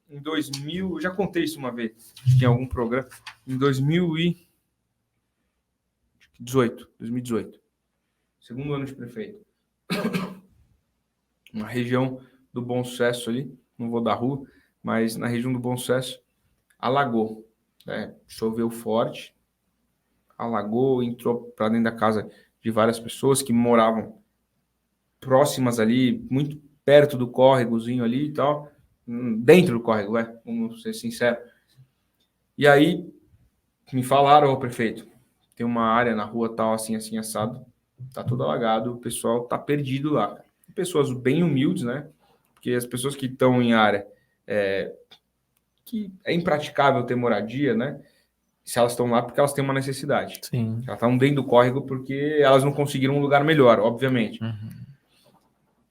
Em 2000, eu já contei isso uma vez, em algum programa, em 2018, segundo ano de prefeito, uma região do Bom Sucesso ali, não vou dar rua, mas na região do Bom Sucesso, alagou, né? Choveu forte, alagou, entrou para dentro da casa de várias pessoas que moravam próximas ali, muito perto do córregozinho ali e tal, dentro do córrego, vamos ser sinceros. E aí me falaram, prefeito, tem uma área na rua tal, assim, assim, assado, tá tudo alagado, o pessoal tá perdido lá. Pessoas bem humildes, né? Porque as pessoas que estão em área que é impraticável ter moradia, né? Se elas estão lá porque elas têm uma necessidade. Sim. Elas estão dentro do córrego porque elas não conseguiram um lugar melhor, obviamente. Uhum.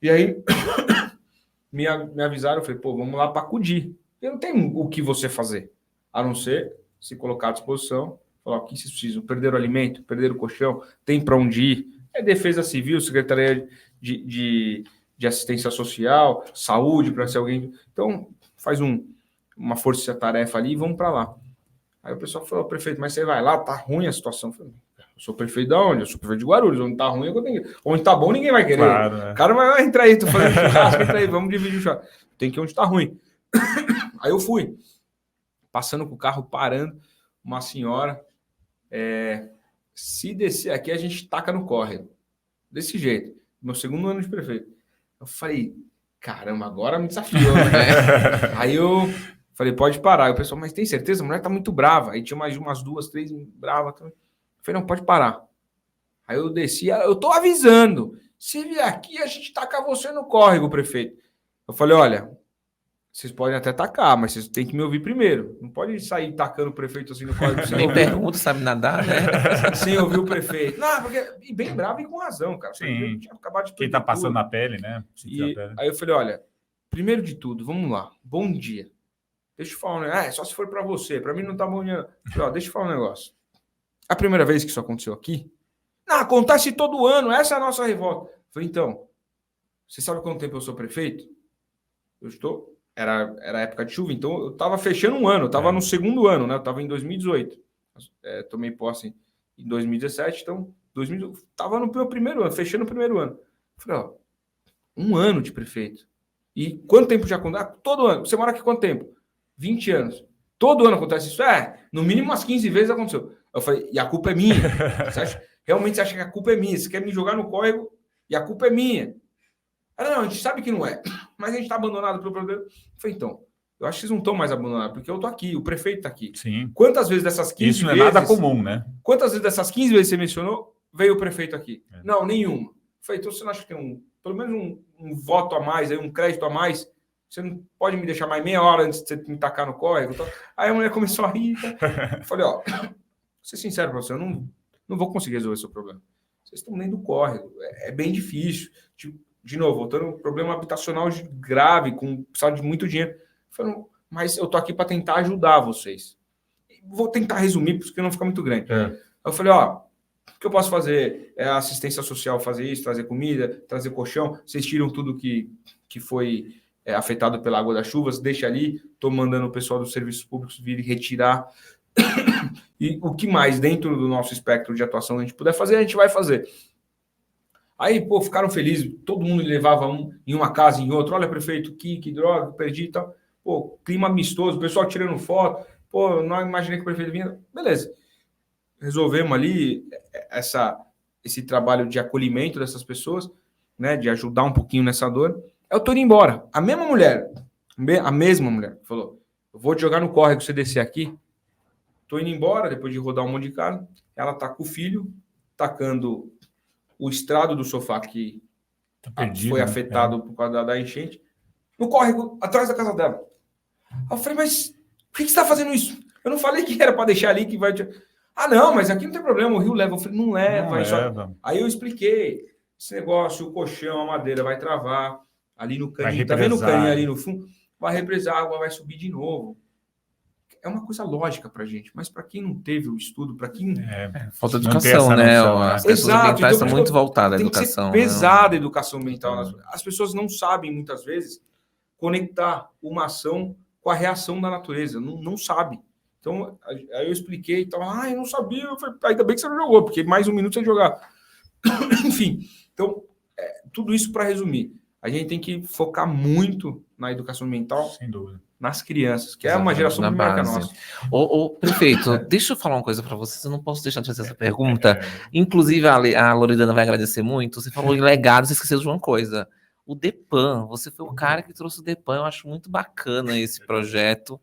E aí me avisaram, eu falei, vamos lá para acudir. Eu não tenho o que você fazer, a não ser se colocar à disposição, falar o que vocês precisam, perderam o alimento, perderam o colchão, tem para onde ir, é Defesa Civil, Secretaria de Assistência Social, Saúde, para ser alguém. Então, faz uma força-tarefa ali e vamos para lá. Aí o pessoal falou, prefeito, mas você vai lá, tá ruim a situação. Eu falei, eu sou prefeito de onde? Eu sou prefeito de Guarulhos, onde tá ruim, onde tá bom, ninguém vai querer. Claro, né? O cara vai entrar aí, tô fazendo churrasco, entra aí, vamos dividir o churrasco. Tem que ir onde tá ruim. Aí eu fui, passando com o carro, parando, uma senhora, se descer aqui, a gente taca no córrego. Desse jeito. Meu segundo ano de prefeito. Eu falei, caramba, agora me desafiou, né? Aí eu falei, pode parar. Aí o pessoal, mas tem certeza? A mulher tá muito brava. Aí tinha mais umas 2, 3 bravas também. Eu falei, não, pode parar. Aí eu desci, eu tô avisando. Se vier aqui, a gente taca você no córrego, prefeito. Eu falei, olha, vocês podem até tacar, mas vocês têm que me ouvir primeiro. Não pode sair tacando o prefeito assim no córrego. Nem pergunta, sabe nadar, né? Sem ouvir o prefeito. Não, porque e bem bravo e com razão, cara. Sim. Tinha acabado de Quem tá passando na pele, né? Aí eu falei, olha, primeiro de tudo, vamos lá. Bom dia. Deixa eu falar um negócio. Só se for para você. Para mim não tá bom. Eu falei, deixa eu falar um negócio. A primeira vez que isso aconteceu aqui? Não, acontece todo ano. Essa é a nossa revolta. Eu falei, então, você sabe quanto tempo eu sou prefeito? Eu estou era época de chuva, então eu estava fechando um ano, eu estava no segundo ano, né? Eu estava em 2018. Tomei posse em 2017, então estava no meu primeiro ano, fechando o primeiro ano. Falei, ó, um ano de prefeito. E quanto tempo já acontece? Todo ano. Você mora aqui quanto tempo? 20 anos. Todo ano acontece isso? No mínimo umas 15 vezes aconteceu. Eu falei, e a culpa é minha. Realmente você acha que a culpa é minha? Você quer me jogar no córrego e a culpa é minha? Não, a gente sabe que não é. Mas a gente está abandonado pelo problema. Eu falei, então, eu acho que vocês não estão mais abandonados, porque eu estou aqui, o prefeito está aqui. Sim. Quantas vezes dessas 15 Isso não é vezes... nada comum, né? Quantas vezes dessas 15 vezes que você mencionou, veio o prefeito aqui? Não, nenhuma. Eu falei, então você não acha que tem pelo menos um voto a mais, um crédito a mais? Você não pode me deixar mais meia hora antes de você me tacar no córrego? Então... Aí a mulher começou a rir. Eu falei, ó, vou ser sincero para você, eu não vou conseguir resolver seu problema. Vocês estão dentro do córrego, é bem difícil. De novo, voltando um problema habitacional grave, precisava de muito dinheiro. Eu falei, mas eu tô aqui para tentar ajudar vocês. Vou tentar resumir, porque não fica muito grande. Eu falei, ó, o que eu posso fazer? É assistência social fazer isso, trazer comida, trazer colchão. Vocês tiram tudo que foi afetado pela água das chuvas, deixa ali, estou mandando o pessoal dos serviços públicos vir retirar. E o que mais dentro do nosso espectro de atuação a gente puder fazer, a gente vai fazer. Aí, pô, ficaram felizes, todo mundo levava em uma casa, em outra. Olha, prefeito, que droga, perdi e tal. Pô, clima amistoso, o pessoal tirando foto. Pô, não imaginei que o prefeito vinha. Beleza. Resolvemos ali esse trabalho de acolhimento dessas pessoas, né, de ajudar um pouquinho nessa dor. Eu tô indo embora. A mesma mulher falou, eu vou te jogar no córrego, você descer aqui. Tô indo embora, depois de rodar um monte de casa. Ela tá com o filho, tacando o estrado do sofá que foi afetado por causa da enchente, no córrego, atrás da casa dela. Eu falei, mas por que você está fazendo isso? Eu não falei que era para deixar ali que vai... não, mas aqui não tem problema, o rio leva. Eu falei, não leva. Aí eu expliquei, esse negócio, o colchão, a madeira vai travar ali no caninho. Tá vendo o caninho ali no fundo? Vai represar, a água vai subir de novo. É uma coisa lógica para a gente, mas para quem não teve o estudo, para quem... Falta educação, né? As questões ambientais estão muito voltadas à educação. Tem que ser pesada a educação ambiental. As pessoas não sabem, muitas vezes, conectar uma ação com a reação da natureza. Não sabe. Então, aí eu expliquei, então, eu não sabia. Eu falei, ainda bem que você não jogou, porque mais um minuto você jogar. Enfim, então, tudo isso para resumir. A gente tem que focar muito na educação ambiental. Sem dúvida. Nas crianças, que é uma geração primeira que a nossa. Ô, prefeito, deixa eu falar uma coisa para vocês, eu não posso deixar de fazer essa pergunta. Inclusive, a Loredana vai agradecer muito. Você falou em legado, você esqueceu de uma coisa. O DEPAN, você foi o cara que trouxe o DEPAN, eu acho muito bacana esse projeto.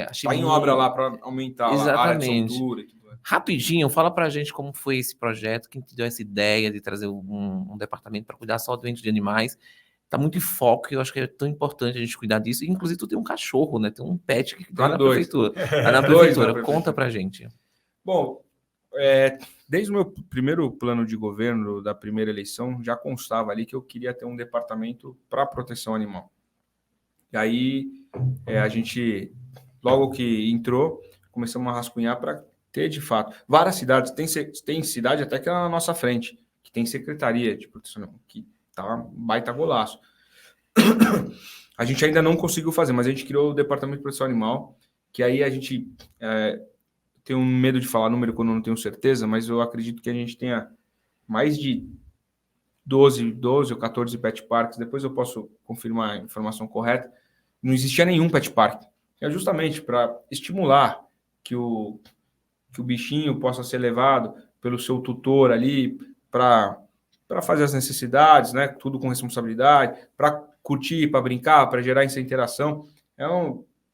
Está em obra lá para aumentar a área de soltura e tudo. Rapidinho, fala pra gente como foi esse projeto, quem te deu essa ideia de trazer um departamento para cuidar só do doente de animais. Tá muito em foco, e eu acho que é tão importante a gente cuidar disso. Inclusive, tu tem um cachorro, né? Tem um pet que tá na prefeitura. Tá na prefeitura. Conta pra gente. Bom, desde o meu primeiro plano de governo da primeira eleição, já constava ali que eu queria ter um departamento para proteção animal. E aí, a gente, logo que entrou, começamos a rascunhar para ter, de fato, várias cidades. Tem cidade até que é na nossa frente, que tem secretaria de proteção animal, que tá um baita golaço. A gente ainda não conseguiu fazer, mas a gente criou o Departamento de Proteção Animal, que aí a gente tem um medo de falar número quando eu não tenho certeza, mas eu acredito que a gente tenha mais de 12 ou 14 pet parks. Depois eu posso confirmar a informação correta. Não existia nenhum pet park. É justamente para estimular que o bichinho possa ser levado pelo seu tutor ali para fazer as necessidades, né? Tudo com responsabilidade, para curtir, para brincar, para gerar essa interação.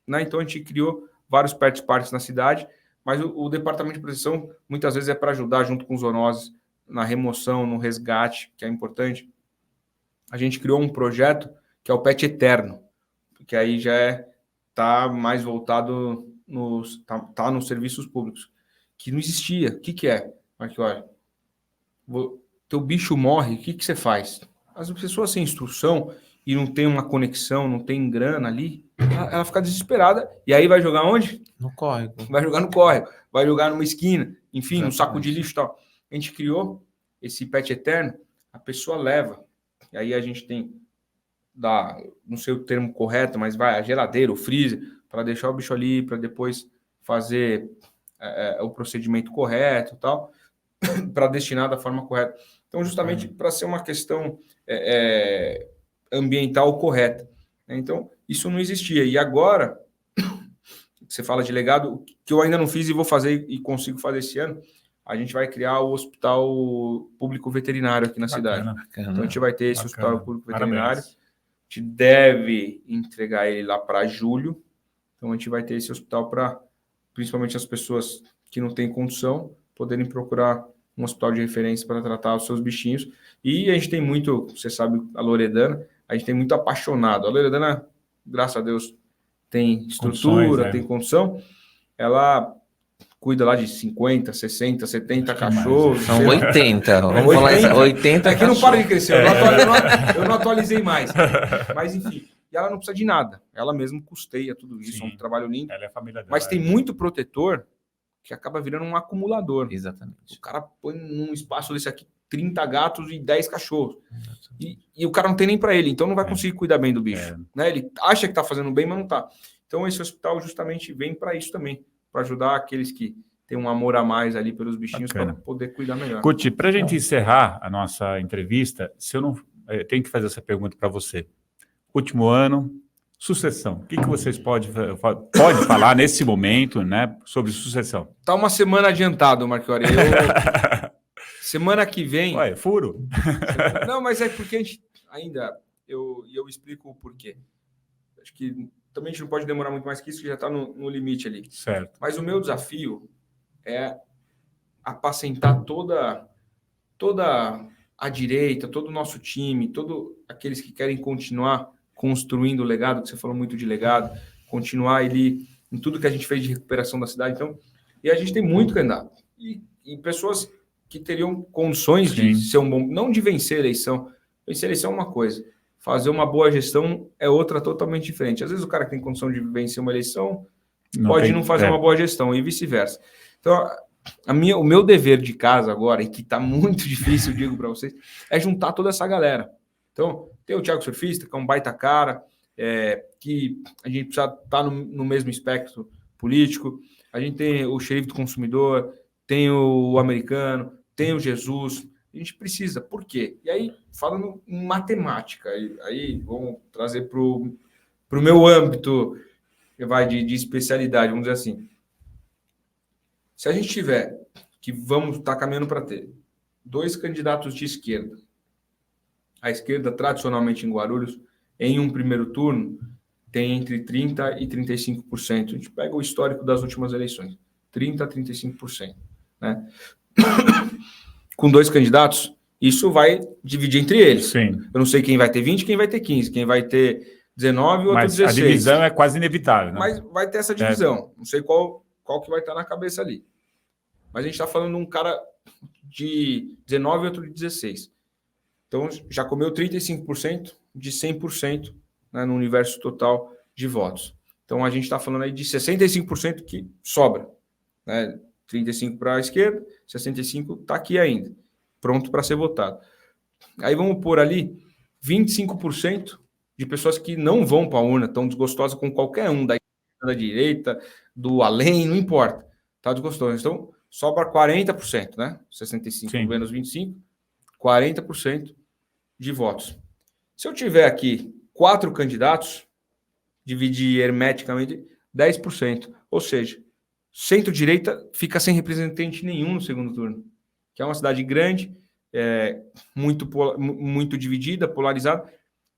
Né? Então, a gente criou vários pet parks na cidade, mas o departamento de proteção, muitas vezes, é para ajudar junto com os zoonoses na remoção, no resgate, que é importante. A gente criou um projeto que é o Pet Eterno, que aí já está mais voltado nos serviços públicos, que não existia. O que é? Aqui, olha, teu bicho morre, o que você faz? As pessoas sem instrução e não tem uma conexão, não tem grana ali, ela fica desesperada. E aí vai jogar onde? No córrego. Vai jogar no córrego, vai jogar numa esquina, enfim, num saco de lixo e tal. A gente criou esse Pet Eterno, a pessoa leva. E aí a gente tem não sei o termo correto, mas vai a geladeira, o freezer, para deixar o bicho ali, para depois fazer o procedimento correto e tal, para destinar da forma correta. Então, justamente para ser uma questão ambiental correta. Então, isso não existia. E agora, você fala de legado, que eu ainda não fiz e vou fazer e consigo fazer esse ano, a gente vai criar o hospital público veterinário aqui na cidade. Bacana. Então, a gente vai ter esse hospital público veterinário. Parabéns. A gente deve entregar ele lá para julho. Então, a gente vai ter esse hospital para, principalmente as pessoas que não têm condição, poderem procurar um hospital de referência para tratar os seus bichinhos. E a gente tem muito, você sabe, a Loredana, a gente tem muito apaixonado. A Loredana, graças a Deus, tem estrutura, tem condição. Ela cuida lá de 50, 60, 70 cachorros. São 80. Vamos falar 80 é que não para de crescer. Eu não atualizei mais. Mas, enfim. E ela não precisa de nada. Ela mesma custeia tudo isso. Sim, é um trabalho lindo. Ela é a família dela. Mas tem muito protetor que acaba virando um acumulador. Exatamente. O cara põe num espaço desse aqui 30 gatos e 10 cachorros. E o cara não tem nem para ele. Então não vai conseguir cuidar bem do bicho. Né? Ele acha que está fazendo bem, mas não está. Então esse hospital justamente vem para isso também. Para ajudar aqueles que têm um amor a mais ali pelos bichinhos para poder cuidar melhor. Cuti, para a gente encerrar a nossa entrevista, se eu não tenho que fazer essa pergunta para você. Último ano, sucessão. O que vocês podem falar nesse momento, né, sobre sucessão? Tá uma semana adiantado, Marchiori. Semana que vem... Ué, furo? Não, mas é porque a gente ainda... Eu explico o porquê. Acho que também a gente não pode demorar muito mais que isso, que já está no limite ali. Certo. Mas o meu desafio é apacentar toda a direita, todo o nosso time, todos aqueles que querem continuar construindo o legado, que você falou muito de legado, continuar ali em tudo que a gente fez de recuperação da cidade. Então, e a gente tem muito candidato. E pessoas que teriam condições de ser um bom... Não de vencer a eleição. Vencer a eleição é uma coisa. Fazer uma boa gestão é outra totalmente diferente. Às vezes o cara que tem condição de vencer uma eleição pode não fazer uma boa gestão e vice-versa. Então, o meu dever de casa agora, e que está muito difícil, digo para vocês, é juntar toda essa galera. Então, tem o Thiago Surfista, que é um baita cara, que a gente precisa estar no mesmo espectro político. A gente tem o xerife do consumidor, tem o americano, tem o Jesus. A gente precisa. Por quê? E aí, falando em matemática, aí vamos trazer para o meu âmbito de especialidade, vamos dizer assim. Se a gente tiver, que vamos estar caminhando para ter, 2 candidatos de esquerda, a esquerda, tradicionalmente em Guarulhos, em um primeiro turno, tem entre 30% e 35%. A gente pega o histórico das últimas eleições, 30% a 35%. Né? Com 2 candidatos, isso vai dividir entre eles. Sim. Eu não sei quem vai ter 20, quem vai ter 15, quem vai ter 19 e outro 16. Mas a divisão é quase inevitável. Né? Mas vai ter essa divisão. Não sei qual que vai estar na cabeça ali. Mas a gente está falando de um cara de 19 e outro de 16. Então, já comeu 35% de 100%, né, no universo total de votos. Então, a gente está falando aí de 65% que sobra. Né? 35% para a esquerda, 65% está aqui ainda, pronto para ser votado. Aí vamos pôr ali 25% de pessoas que não vão para a urna, estão desgostosas com qualquer um, da esquerda, da direita, do além, não importa. Está desgostoso. Então, sobra 40%, né? 65% menos 25%, 40% de votos. Se eu tiver aqui 4 candidatos, dividir hermeticamente 10%. Ou seja, centro-direita fica sem representante nenhum no segundo turno, que é uma cidade grande, muito dividida, polarizada.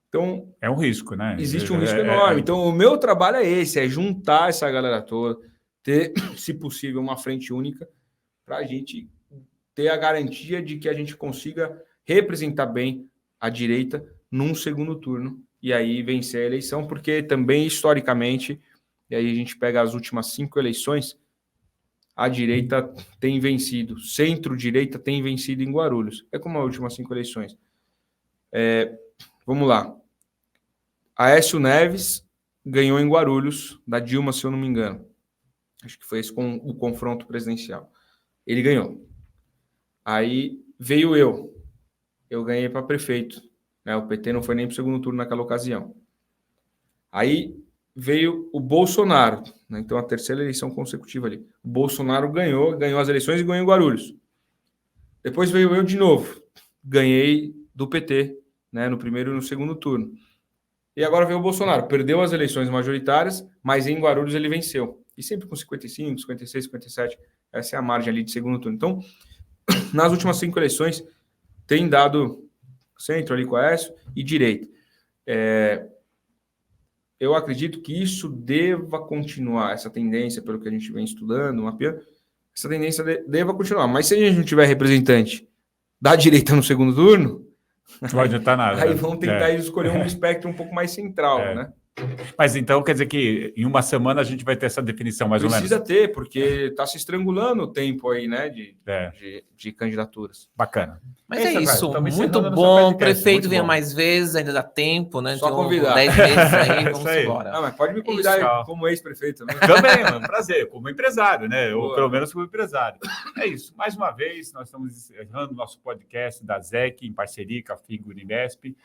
Então, é um risco, né? Existe um risco enorme. Então, o meu trabalho é esse, é juntar essa galera toda, ter, se possível, uma frente única, para a gente ter a garantia de que a gente consiga representar bem a direita num segundo turno e aí vencer a eleição, porque também, historicamente, e aí a gente pega as últimas 5 eleições, a direita tem vencido, centro-direita tem vencido em Guarulhos. É como as últimas 5 eleições. Vamos lá. Aécio Neves ganhou em Guarulhos, da Dilma, se eu não me engano. Acho que foi esse o confronto presidencial. Ele ganhou. Aí veio eu ganhei para prefeito né? O PT não foi nem para o segundo turno naquela ocasião. Aí veio o Bolsonaro, né? Então a terceira eleição consecutiva ali. O Bolsonaro ganhou as eleições e ganhou em Guarulhos. Depois veio eu de novo, ganhei do PT, né? No primeiro e no segundo turno. E agora veio o Bolsonaro, perdeu as eleições majoritárias, mas em Guarulhos ele venceu. E sempre com 55, 56, 57, essa é a margem ali de segundo turno. Então, nas últimas 5 eleições, tem dado centro ali com a Aécio e direita. Eu acredito que isso deva continuar, essa tendência, pelo que a gente vem estudando, mapeando, essa tendência deva continuar. Mas se a gente não tiver representante da direita no segundo turno, não vai adiantar nada. Aí né? vamos tentar escolher um espectro um pouco mais central, né? Mas então quer dizer que em uma semana a gente vai ter essa definição, mais ou menos? Precisa ter, porque está se estrangulando o tempo aí, né, de candidaturas. Bacana. Mas é isso, Estamos muito encerrando bom. nosso podcast, Prefeito, muito venha bom. mais vezes, ainda dá tempo, né? Só Tem convidar. 10 meses aí, Isso vamos aí. embora. Ah, mas pode me convidar Isso. como ex-prefeito também. Também, mano, prazer, como empresário, né? Ou Boa. pelo menos como empresário. É isso. Mais uma vez, nós estamos encerrando o nosso podcast da ZEC, em parceria com a FIG Unibesp.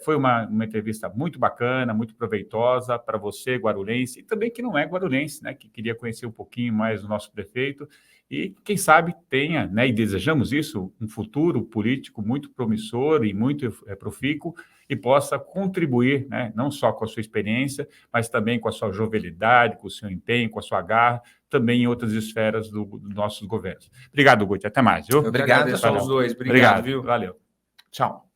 Foi uma entrevista muito bacana, muito proveitosa para você, guarulhense, e também que não é guarulhense, né? Que queria conhecer um pouquinho mais do nosso prefeito. E, quem sabe, tenha, né? E desejamos isso, um futuro político muito promissor e muito profícuo, e possa contribuir, né, não só com a sua experiência, mas também com a sua jovialidade, com o seu empenho, com a sua garra, também em outras esferas dos nossos governos. Obrigado, Guti. Até mais, viu? Eu que agradeço aos dois. Obrigado, viu? Valeu. Tchau.